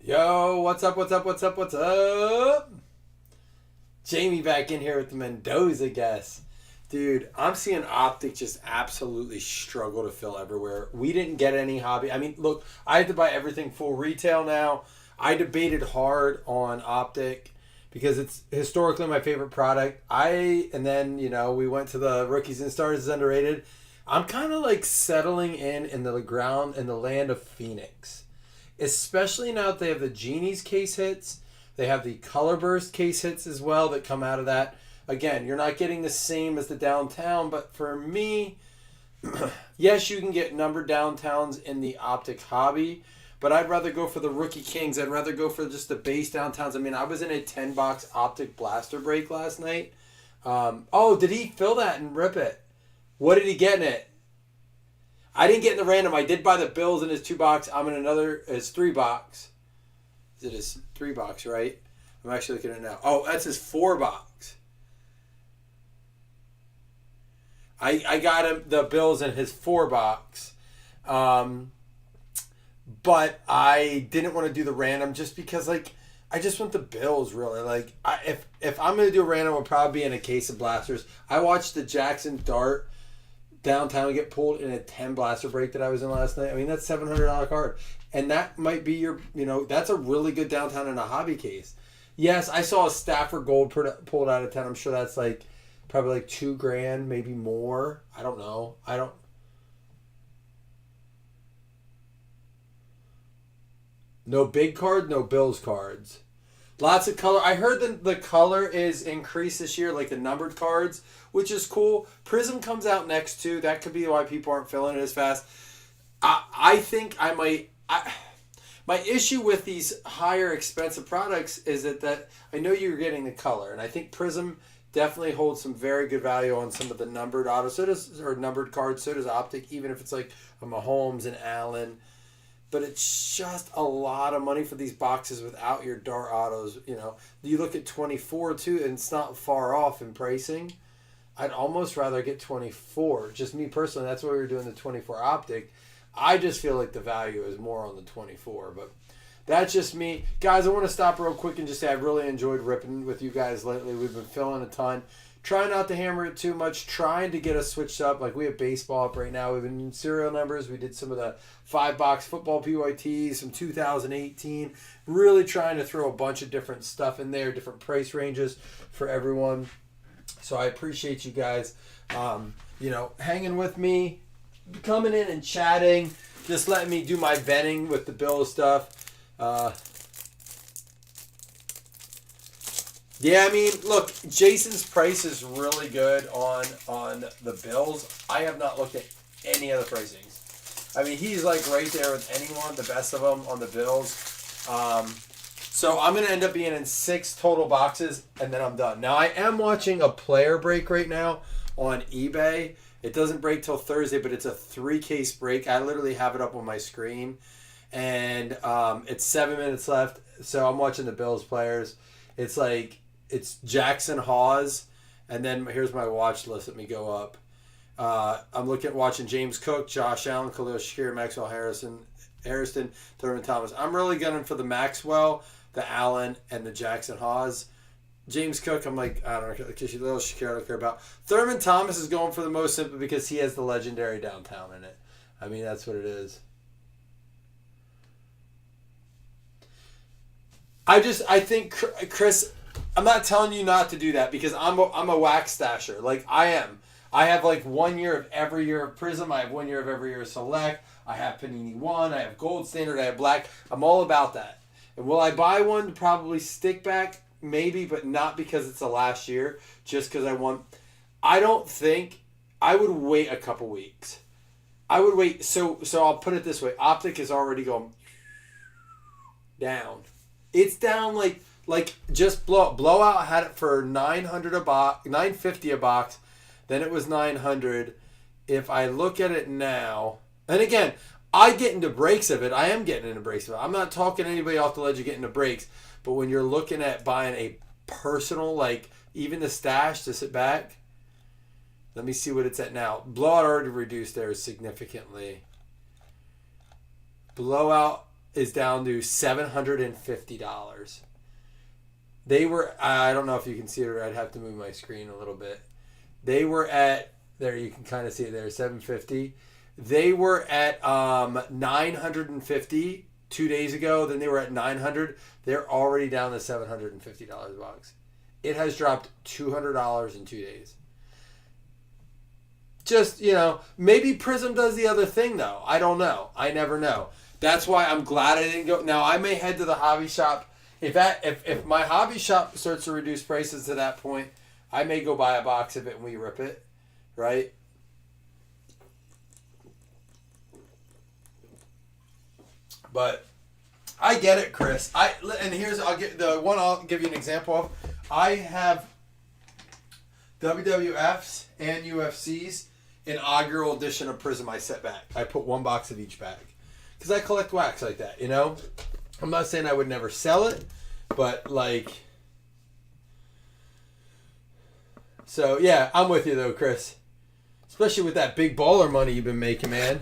Yo, what's up, what's up, what's up, what's up? Jamie back in here with the Mendoza guess. Dude, I'm seeing Optic just absolutely struggle to fill everywhere. We didn't get any hobby. I mean, look, I had to buy everything full retail now. I debated hard on Optic because it's historically my favorite product. And then, we went to the Rookies and Stars is underrated. I'm kind of like settling in the ground in the land of Phoenix, especially now that they have the Genie's case hits. They have the Color Burst case hits as well that come out of that. Again, you're not getting the same as the downtown, but for me, yes, you can get numbered downtowns in the Optic hobby, but I'd rather go for the Rookie Kings. I'd rather go for just the base downtowns. I mean, I was in a 10 box Optic blaster break last night. Oh, did he fill that and rip it? What did he get in it? I didn't get in the random. I did buy the Bills in his 2 box. I'm in his 3 box. Is it his 3 box, right? I'm actually looking at it now. Oh, that's his 4 box. I got him the Bills in his 4 box. But I didn't want to do the random just because, like, I just want the Bills, really. Like, if I'm going to do a random, it'll probably be in a case of blasters. I watched the Jackson Dart downtown get pulled in a 10 blaster break that I was in last night. I mean, that's $700 card. And that might be that's a really good downtown in a hobby case. Yes, I saw a Stafford Gold pulled out of 10. I'm sure that's like probably like $2,000, maybe more. I don't know. No big card, no Bills cards. Lots of color. I heard the color is increased this year, like the numbered cards, which is cool. Prism comes out next too. That could be why people aren't filling it as fast. I think I might. My issue with these higher expensive products is that I know you're getting the color, and I think Prism definitely holds some very good value on some of the numbered autos. So does or numbered cards. So does Optic, even if it's like a Mahomes and Allen. But it's just a lot of money for these boxes without your dart autos. You look at 24 too, and it's not far off in pricing. I'd almost rather get 24. Just me personally, that's why we were doing the 24 Optic. I just feel like the value is more on the 24, but that's just me. Guys, I want to stop real quick and just say I've really enjoyed ripping with you guys lately. We've been filling a ton. Trying not to hammer it too much, trying to get us switched up. Like we have baseball up right now. We've been in serial numbers. We did some of the 5 box football PYTs, some 2018. Really trying to throw a bunch of different stuff in there, different price ranges for everyone. So I appreciate you guys, hanging with me, coming in and chatting, just letting me do my vetting with the bill stuff. Yeah, I mean, look, Jason's price is really good on the Bills. I have not looked at any of the pricings. I mean, he's like right there with anyone, the best of them on the Bills. So I'm going to end up being in 6 total boxes, and then I'm done. Now, I am watching a player break right now on eBay. It doesn't break till Thursday, but it's a 3-case break. I literally have it up on my screen, and it's 7 minutes left. So I'm watching the Bills players. It's Jackson Hawes, and then here's my watch list. Let me go up. I'm watching James Cook, Josh Allen, Khalil Shakir, Maxwell Harrison, Thurman Thomas. I'm really gunning for the Maxwell, the Allen, and the Jackson Hawes. James Cook, I'm like, I don't know, Khalil Shakir I don't care about. Thurman Thomas is going for the most simply because he has the legendary downtown in it. I mean, that's what it is. I think Chris. I'm not telling you not to do that because I'm a wax stasher. Like I am. I have like 1 year of every year of Prism. I have 1 year of every year of Select. I have Panini One. I have Gold Standard. I have Black. I'm all about that. And will I buy one to probably stick back? Maybe, but not because it's the last year. Just because I want. I don't think I would wait a couple weeks. I would wait. So I'll put it this way. Optic is already going down. It's down like just blowout had it for 900 a box, 950 a box, then it was 900. If I look at it now, and again, I get into breaks of it. I am getting into breaks of it. I'm not talking anybody off the ledge of getting into breaks, but when you're looking at buying a personal, like even the stash to sit back, let me see what it's at now. Blowout already reduced there significantly. Blowout is down to $750. They were, I don't know if you can see it, or I'd have to move my screen a little bit. They were at, there you can kind of see it there, 750. They were at 950 2 days ago. Then they were at 900. They're already down to $750 box. It has dropped $200 in 2 days. Just, maybe Prism does the other thing though. I don't know. I never know. That's why I'm glad I didn't go. Now I may head to the hobby shop. If my hobby shop starts to reduce prices to that point, I may go buy a box of it and we rip it, right? But I get it, Chris. I'll give you an example of. I have WWFs and UFCs inaugural edition of Prism I set back. I put one box of each bag because I collect wax like that. I'm not saying I would never sell it, but so yeah, I'm with you though, Chris. Especially with that big baller money you've been making, man.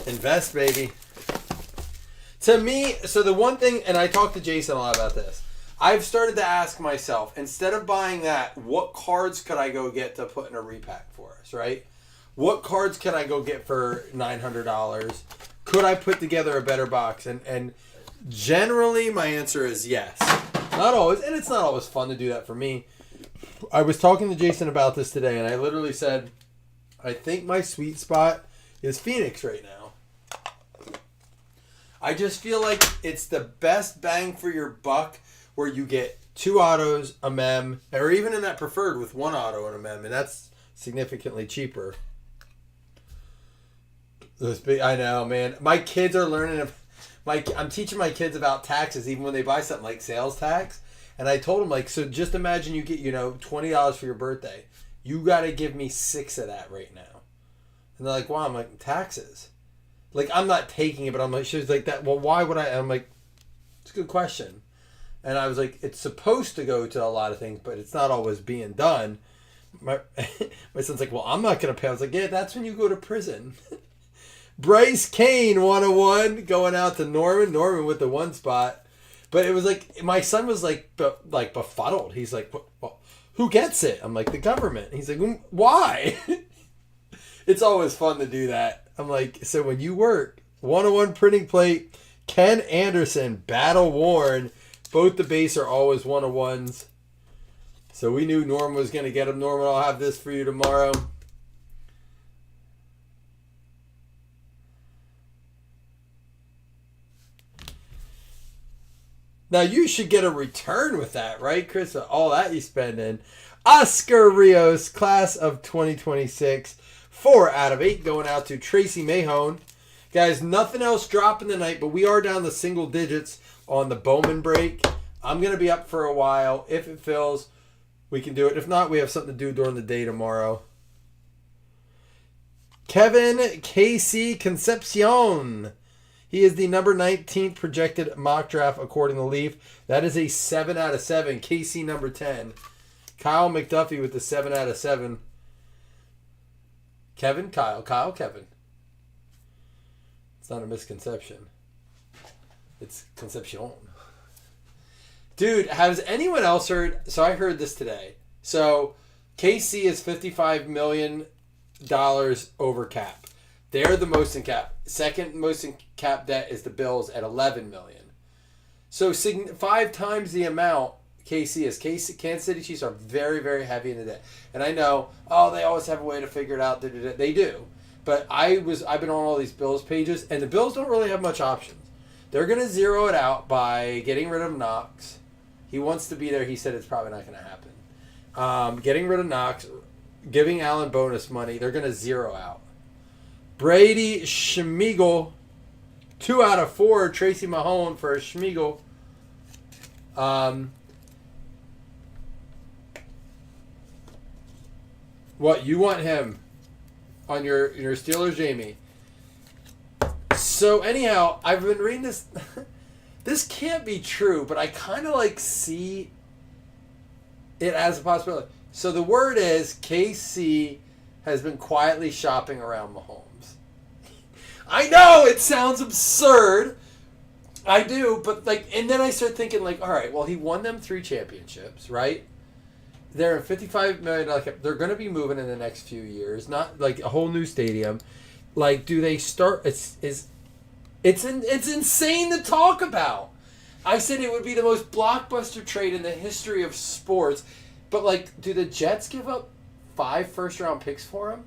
Invest, baby. To me, so the one thing, and I talked to Jason a lot about this, I've started to ask myself, instead of buying that, what cards could I go get to put in a repack for us, right? What cards can I go get for $900? Could I put together a better box? And generally, my answer is yes. Not always, and it's not always fun to do that for me. I was talking to Jason about this today, and I literally said, I think my sweet spot is Phoenix right now. I just feel like it's the best bang for your buck where you get 2 autos, a mem, or even in that preferred with 1 auto and a mem, and that's significantly cheaper. I know, man. My kids are learning. I'm teaching my kids about taxes even when they buy something like sales tax. And I told them, so just imagine you get, $20 for your birthday. You got to give me 6 of that right now. And they're like, wow. I'm like, taxes. I'm not taking it, but I'm like, she was like that. Well, why would I? I'm like, it's a good question. And I was like, it's supposed to go to a lot of things, but it's not always being done. My son's like, well, I'm not going to pay. I was like, yeah, that's when you go to prison. Bryce Kane 101 going out to Norman with the 1 spot. But it was like, my son was befuddled. He's like, well, who gets it? I'm like, the government. He's like, why? It's always fun to do that. I'm like, so when you work, 101 printing plate, Ken Anderson, battle worn. Both the base are always 101s. So we knew Norm was going to get them. Norman, I'll have this for you tomorrow. Now, you should get a return with that, right, Chris? All that you spend in. Oscar Rios, class of 2026. 4 out of 8 going out to Tracy Mahone. Guys, nothing else dropping tonight, but we are down to single digits on the Bowman break. I'm going to be up for a while. If it fills, we can do it. If not, we have something to do during the day tomorrow. Kevin KC Concepcion. He is the number 19th projected mock draft according to Leaf. That is a 7 out of 7. KC number 10. Kyle McDuffie with the 7 out of 7. Kevin, Kyle, Kevin. It's not a misconception. It's Concepcion. Dude, has anyone else heard? So I heard this today. So KC is $55 million over cap. They're the most in cap. Second most in cap debt is the Bills at $11 million. So 5 times the amount KC is. Kansas City Chiefs are very, very heavy in the debt. And I know, they always have a way to figure it out. They do. But I've been on all these Bills pages, and the Bills don't really have much options. They're going to zero it out by getting rid of Knox. He wants to be there. He said it's probably not going to happen. Getting rid of Knox, giving Allen bonus money. They're going to zero out. Brady Schmeigel, 2 out of 4. Tracy Mahone for Schmeigel. What, you want him on your Steelers, Jamie? So anyhow, I've been reading this. This can't be true, but I kind of see it as a possibility. So the word is KC has been quietly shopping around Mahomes. I know it sounds absurd. I do, but like, and then I start thinking like, all right, well, he won them 3 championships, right? They're in $55 million cap. They're going to be moving in the next few years, not like a whole new stadium. Like, do they start? It's insane to talk about. I said it would be the most blockbuster trade in the history of sports, but like, do the Jets give up 5 first-round picks for him?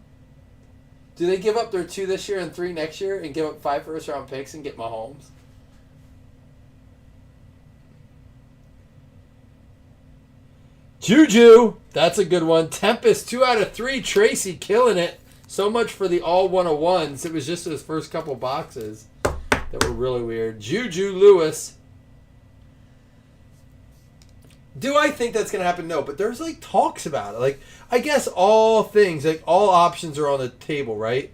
Do they give up their 2 this year and 3 next year and give up 5 first-round picks and get Mahomes? Juju, that's a good one. Tempest, 2 out of 3. Tracy killing it. So much for the all 101s. It was just his first couple boxes that were really weird. Juju Lewis. Do I think that's going to happen? No, but there's like talks about it. Like, I guess all things, like all options are on the table, right?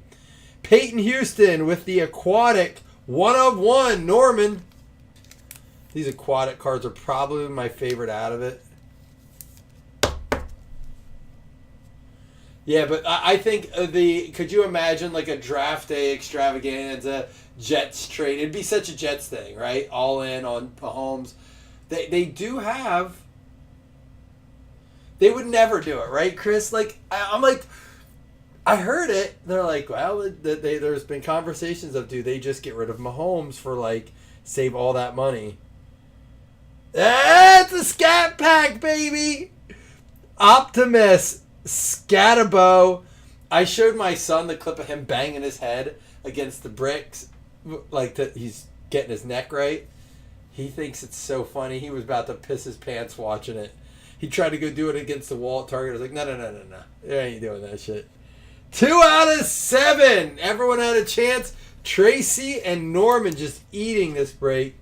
Peyton Houston with the aquatic 1 of 1. Norman. These aquatic cards are probably my favorite out of it. Yeah, but I think could you imagine like a draft day extravaganza, Jets trade? It'd be such a Jets thing, right? All in on Mahomes. They do have. They would never do it, right, Chris? Like I'm like, I heard it. They're like, well, there's been conversations of do they just get rid of Mahomes for like save all that money? That's a scat pack, baby. Optimus. Scatterbo. I showed my son the clip of him banging his head against the bricks, like he's getting his neck right. He thinks it's so funny. He was about to piss his pants watching it. He tried to go do it against the wall at Target. I was like, no. You ain't doing that shit. 2 out of 7. Everyone had a chance. Tracy and Norman just eating this break.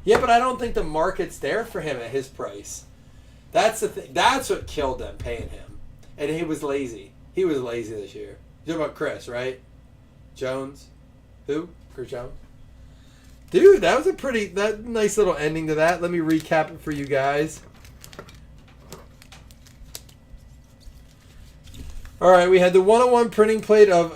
Yeah, but I don't think the market's there for him at his price. That's the thing. That's what killed them, paying him. And he was lazy. He was lazy this year. You're talking about Chris, right? Jones? Who? Chris Jones? Dude, that was that nice little ending to that. Let me recap it for you guys. All right, we had the 101 printing plate of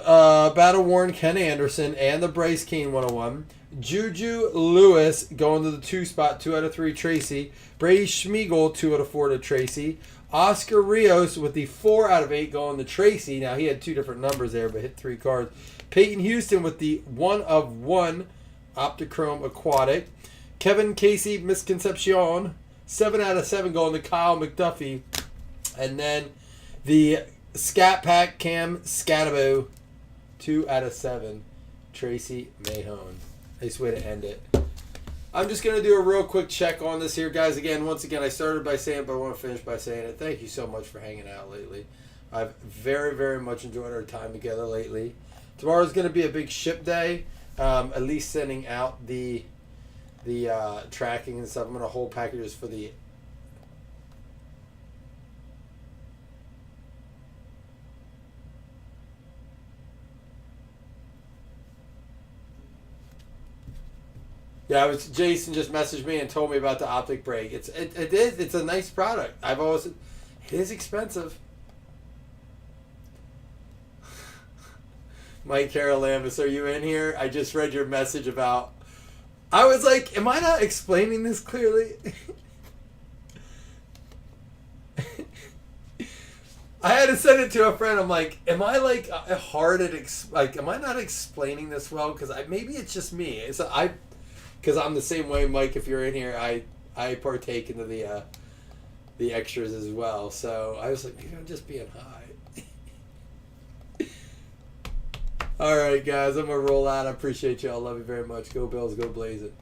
battle-worn Ken Anderson and the Bryce Keane 101. Juju Lewis going to the 2 spot, 2 out of 3, Tracy. Brady Schmeigel, 2 out of 4 to Tracy. Oscar Rios with the 4 out of 8 going to Tracy. Now, he had 2 different numbers there, but hit 3 cards. Peyton Houston with the 1 of 1 Optichrome Aquatic. Kevin Casey Misconcepcion, 7 out of 7 going to Kyle McDuffie. And then the Scat Pack Cam Scatabo, 2 out of 7, Tracy Mahone. Nice way to end it. I'm just going to do a real quick check on this here, guys. Once again, I started by saying it, but I want to finish by saying it. Thank you so much for hanging out lately. I've very, very much enjoyed our time together lately. Tomorrow's going to be a big ship day. At least sending out the tracking and stuff. I'm going to hold packages for the... Yeah, Jason just messaged me and told me about the Optic Break. It's a nice product. It is expensive. Mike Carolambus, are you in here? I just read your message about... I was like, am I not explaining this clearly? I had to send it to a friend. I'm like, am I like hard at am I not explaining this well? Because maybe it's just me. Because I'm the same way, Mike. If you're in here, I partake into the extras as well. So I was like, maybe I'm just being high. All right, guys, I'm gonna roll out. I appreciate y'all. Love you very much. Go Bills. Go Blazing.